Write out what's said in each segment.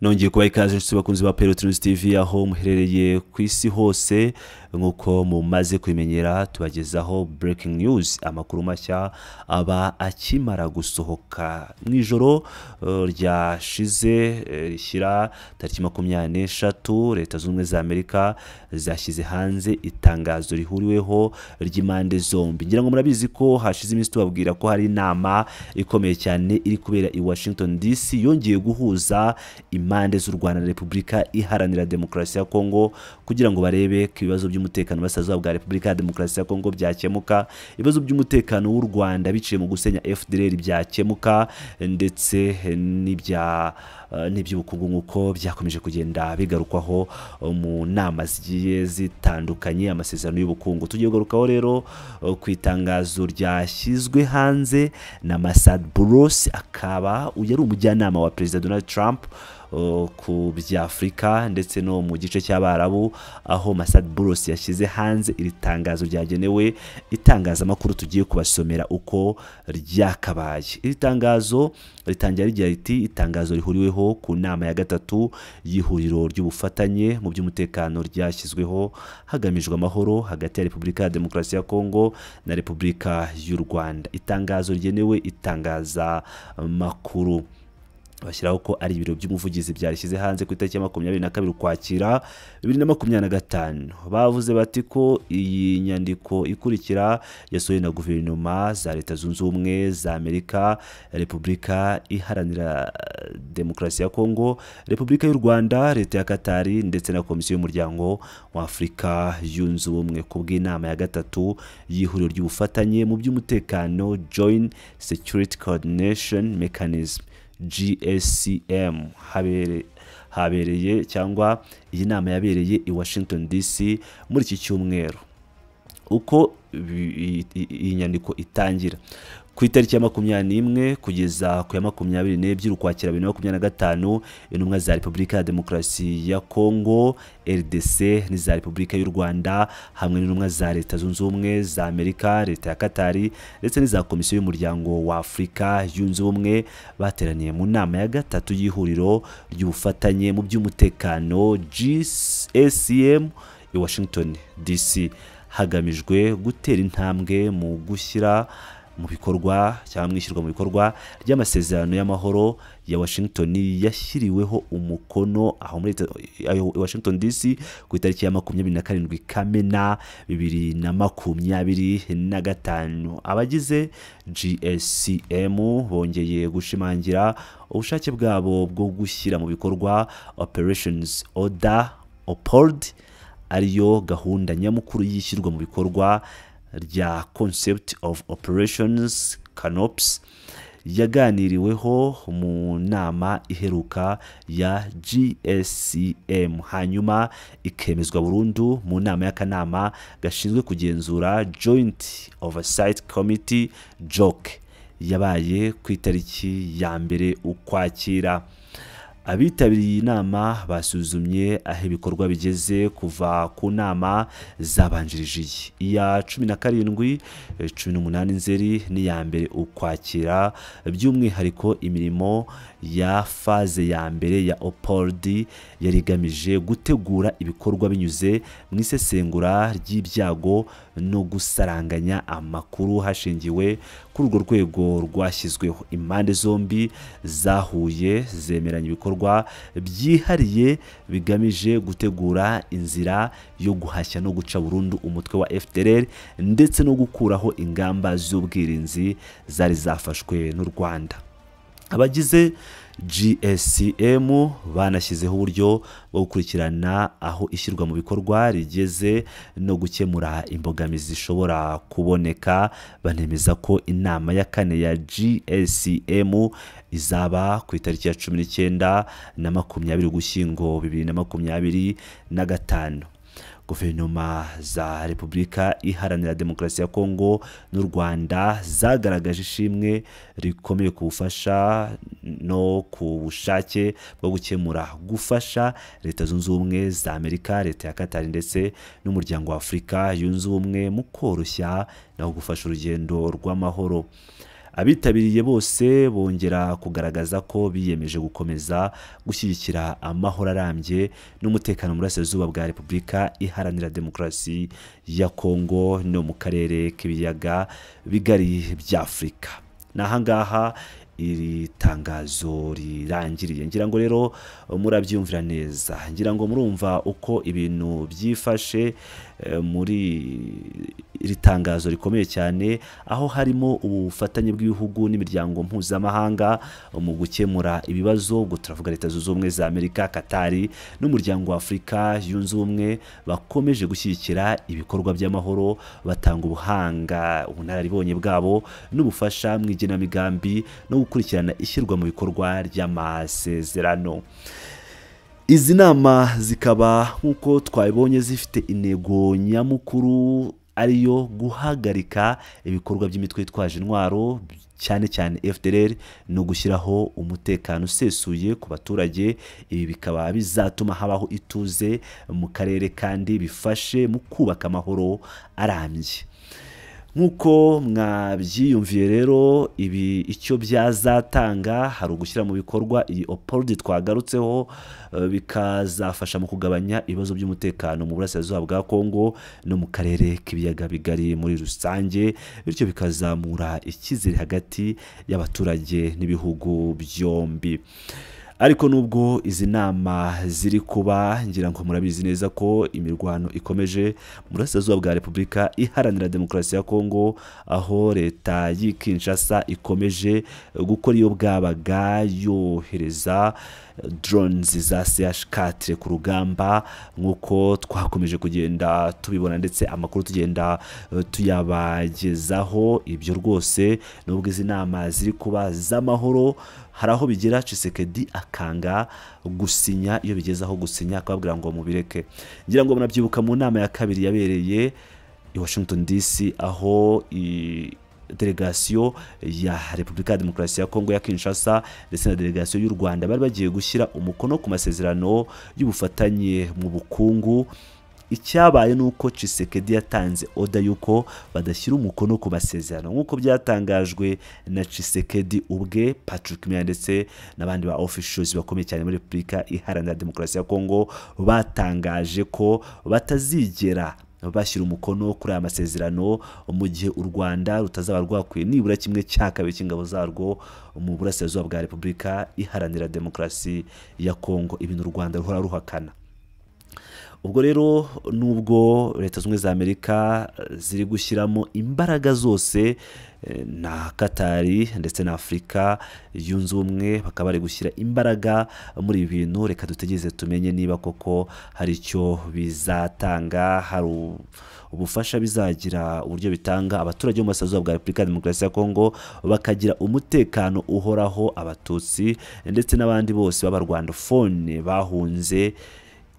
Nongeye kubaha ikaze inshuti bakunzi ba Peloton TV aho muherereye ku isi hose nkuko mumaze kubimenyera tubagezaho breaking news, amakuru mashya aba akimara gusohoka mu ijoro ryashize rishyira tariki 26 Leta z'Ubumwe za Amerika zashyize hanze itangazo rihuriweho ry'impande zombi. Ngira ngo murabizi ko hashize iminsi tubabwira ko hari inama ikomeye cyane iri kubera i Washington DC yongeye guhuza impande z'u Rwanda na Repubulika Iharanira Demokarasi ya Kongo kugira ngo barebe ko ibibazo by'umutekano basaza bwa Repubulika ya Demokarasi ya Kongo byakemuka, ibibazo by'umutekano w'u Rwanda biciye mu gusenya FDLR byakemuka, ndetse n'iby'ubukungu nk'uko byakomeje kugenda bigarukwaho mu nama zigiye zitandukanye, amasezerano y'ubukungu. Tugiye kugarukaho rero ku itangazo ryashyizwe hanze na Masad Boulos, akaba yari umujyanama wa Perezida Donald Trump ku by'Afrika ndetse no mu gice cy'Abarabu, aho Masad Boulos yashyize hanze iri tangazo ryagenewe itangazamakuru tugiye kubasomera uko ryakabaye. Iri tangazo ritangira rigira riti itangazo rihuriweho ku nama ya gatatu y'ihuriro ry'ubufatanye mu by'umutekano ryashyizweho hagamijwe amahoro hagati ya Repubulika ya Demokarasi ya Kongo na Repubulika y'u Rwanda. Itangazo rigenewe itangazamakuru bashyiraho ko ari ibiro by'umuvugizi byarishyize hanze ku itariki ya 22 Ukwakira 2025. Bavuze bati ko iyi nyandiko ikurikira yasohowe na guverinoma za Leta Zunze Ubumwe za Amerika, Repubulika Iharanira Demokarasi ya Kongo, Repubulika y'u Rwanda, Leta ya Katari ndetse na Komisiyo y'Umuryango wa Afurika Yunze Ubumwe ku bw'inama ya gatatu y'ihuriro ry'ubufatanye mu by'umutekano Joint Security Coordination Mechanism GSCM habereye cyangwa iyi nama yabereye i Washington DC muri iki cyumweru. Uko iyi nyandiko itangira ku itariki ya 21 kugeza ku ya 22 Ukwakira 2025, intumwa za Repubulika ya Demokarasi ya Kongo RDC n'iza Repubulika y'u Rwanda hamwe n'intumwa za Leta Zunze Ubumwe za Amerika, Leta ya Katari ndetse n'iza Komisiyo y'Umuryango wa Afurika Yunze Ubumwe bateraniye mu nama ya gatatu y'ihuriro ry'ubufatanye mu by'umutekano GSCM i Washington DC, hagamijwe gutera intambwe mu gushyira mu bikorwa cyangwa mwishyirwa mu bikorwa ry'amasezerano y'amahoro ya Washington yashyiriweho umukono aho muri Washington DC ku itariki ya 27 Kamena 2025. Abagize GSCM bongeye gushimangira ubushake bwabo bwo gushyira mu bikorwa Operations Order OPORD, ariyo gahunda nyamukuru yishyirwa mu bikorwa rya Concept of Operations CANOPS yaganiriweho mu nama iheruka ya GSCM, hanyuma ikemezwa burundu mu nama y'akanama gashinzwe kugenzura Joint Oversight Committee JOC yabaye ku itariki ya 1 Ukwakira. Abitabiriye inama basuzumye aho ibikorwa bigeze kuva ku nama zabanjirije iya 17, 18 Nzeri n'iya 2 Ukwakira, by'umwihariko imirimo ya faze ya mbere ya OPORD yari igamije gutegura ibikorwa binyuze mu isesengura ry'ibyago no gusaranganya amakuru hashingiwe kuri urwo rwego rwashyizweho. Impande zombi zahuye zemeranya ibikorwa byihariye bigamije gutegura inzira yo guhashya no guca burundu umutwe wa FDLR ndetse no gukuraho ingamba z'ubwirinzi zari zafashwe n'u Rwanda. Abagize GSCM banashyizeho uburyo bwo gukurikirana aho ishyirwa mu bikorwa rigeze no gukemura imbogamizi zishobora kuboneka. Banemeza ko inama ya 4 ya GSCM izaba ku itariki ya 19 na 20 Ugushyingo 2025. Guverinoma za Repubulika Iharanira Demokarasi ya Kongo n'u Rwanda zagaragaje ishimwe rikomeye ku bufasha no ku bushake bwo gufasha Leta Zunze Ubumwe za Amerika, Leta ya Katari ndetse n'Umuryango wa Afurika Yunze Ubumwe mu koroshya no gufasha urugendo rw'amahoro. abitabiriye bose bongera kugaragaza ko biyemeje gukomeza gushyigikira amahoro arambye n'umutekano mu burasirazuba bwa Repubulika Iharanira Demokarasi ya Kongo no mu karere k'ibiyaga bigari bya Afurika. Nahangaha iri tangazo rirangiriye, ngira ngo rero murabyumvira neza, ngira ngo murumva uko ibintu byifashe muri iri tangazo rikomeye cyane, aho harimo ubufatanye bw'ibihugu n'imiryango mpuzamahanga mu gukemura ibibazo. Ubwo turavuga Leta Zunze Ubumwe za Amerika, Katari n'umuryango wa Afurika Yunze Ubumwe bakomeje gushyigikira ibikorwa by'amahoro, batanga ubuhanga, ubunararibonye bwabo n'ubufasha mu igenamigambi no gukurikirana ishyirwa mu bikorwa ry'amasezerano. Izi nama zikaba nk'uko twabibonye zifite intego nyamukuru ariyo guhagarika ibikorwa by'imitwe yitwaje intwaro cyane cyane FDLR no gushyiraho umutekano usesuye ku baturage. Ibi bikaba bizatuma habaho ituze mu karere kandi bifashe mu kubaka amahoro arambye. Nk'uko mwabyiyumviye rero, ibi icyo byazatanga hari ugushyira mu bikorwa iyi OPOLD twagarutseho, bikazafasha mu kugabanya ibibazo by'umutekano mu burasirazuba bwa Kongo no mu karere k'ibiyaga bigari muri rusange, bityo bikazamura icyizere hagati y'abaturage n'ibihugu byombi. Ariko nubwo izi nama ziri kuba, ngira ngo murabizi neza ko imirwano ikomeje mu burasirazuba bwa Repubulika Iharanira Demokarasi ya Kongo, aho leta y'i Kinshasa ikomeje gukora iyo bwabaga yohereza drones za CH4 ku rugamba, nk'uko twakomeje kugenda tubibona ndetse amakuru tugenda tuyabagezaho. Ibyo rwose nubwo izi nama ziri kuba z'amahoro, hari aho bigera Tshisekedi akanga gusinya. Iyo bigeze aho gusinya akababwira ngo mubireke. Ngira ngo munabyibuka mu nama ya kabiri yabereye i Washington DC, aho delegation ya Repubulika ya Demokarasi ya Kongo ya Kinshasa ndetse na delegation y'u Rwanda bari bagiye gushyira umukono ku masezerano y'ubufatanye mu bukungu. Icyabaye nuko Tshisekedi yatanze oda yuko badashyira umukono ku masezerano nk'uko byatangajwe na Tshisekedi ubwe, Patrick Meya ndetse n'abandi ba officials bakomeye cyane muri Repubulika Iharanira Demokarasi ya Kongo batangaje ko batazigera bashyira umukono kuri aya masezerano mu gihe u Rwanda rutazaba rwakwiye nibura kimwe cya kabiri cy'ingabo zarwo mu burasirazuba bwa Repubulika Iharanira Demokarasi ya Kongo, ibintu u Rwanda ruhora ruhakana. Ubwo rero nubwo Leta Zunze Ubumwe za Amerika ziri gushyiramo imbaraga zose, na Katari ndetse na Afurika Yunze Ubumwe bakaba bari gushyira imbaraga muri ibi bintu, reka dutegereze tumenye niba koko hari icyo bizatanga, hari ubufasha bizagira, uburyo bitanga abaturage bo mu burasirazuba bwa Repubulika ya Demokarasi ya Kongo bakagira umutekano uhoraho, Abatutsi ndetse n'abandi bose b'abarwandofone bahunze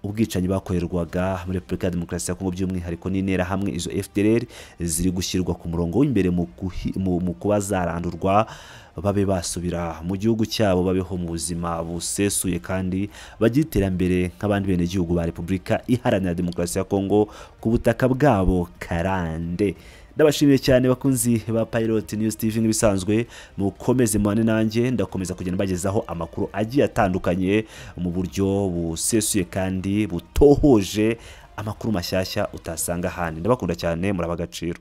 ubwicanyi bakorerwaga muri Repubulika ya Demokarasi ya Kongo, by'umwihariko n'intera hamwe izo FDLR ziri gushyirwa ku murongo w'imbere mu kuba zarandurwa, babe basubira mu gihugu cyabo, babeho mu buzima busesuye kandi bagira iterambere nk'abandi bene gihugu ba Repubulika Iharanira Demokarasi ya Kongo ku butaka bwabo karande. Ndabashimiye cyane bakunzi ba Pilot News TV, nk'ibisanzwe mukomeze mwane nanjye, ndakomeza kugenda bagezaho amakuru agiye atandukanye mu buryo busesuye kandi butohoje, amakuru mashyashya utasanga ahandi. Ndabakunda cyane, muraba agaciro.